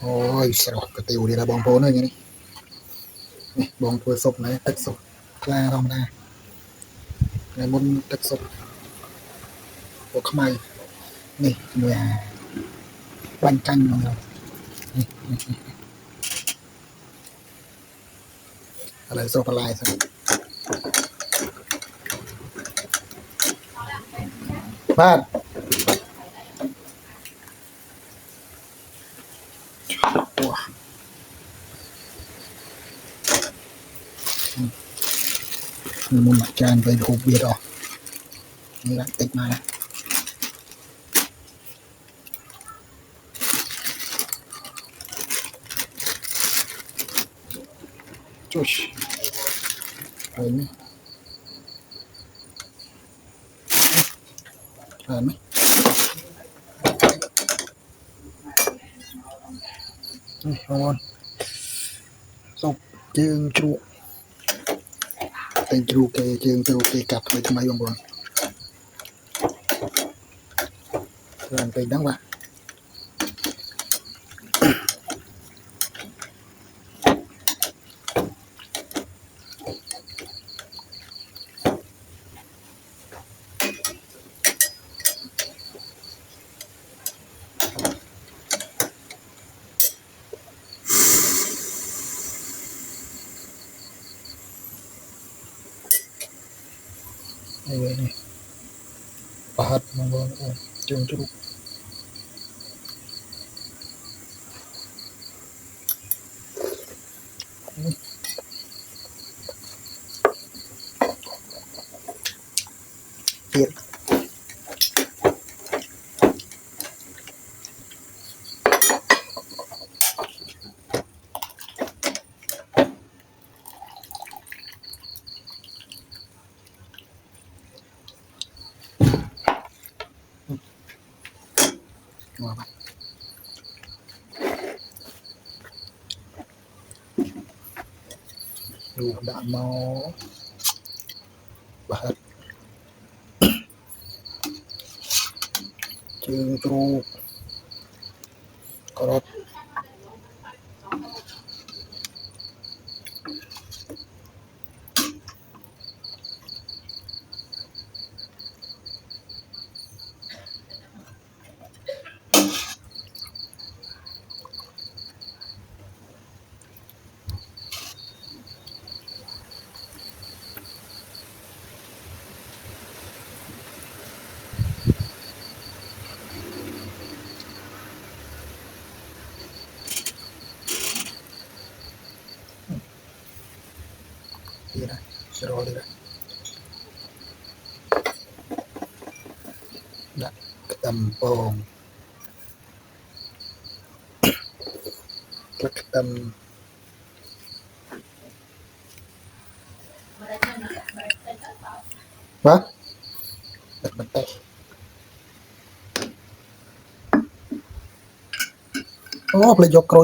ôi sao cái tiêu đi là bong phố này nhỉ bong phố sụp này tích sụp la không ra này muốn tích sụp của không ai nè người bánh canh mà lại sụp lại sao bạn muốn mặt tràn về hộp bia rồi như lại tích mà Trời ơi, này ngon sụp chương trụ tên trụ kê chương trụ kê cặp với thằng mấy bông bồn làm tên đáng bạn này pahat bông bồn chương trụ tiện ngon bạn đủ đã mau pahat chương trụ có đi đây rồi đi đây đặt cái tầm bồn cái tầm vâng đặt bàn tay ô lại dọc rồi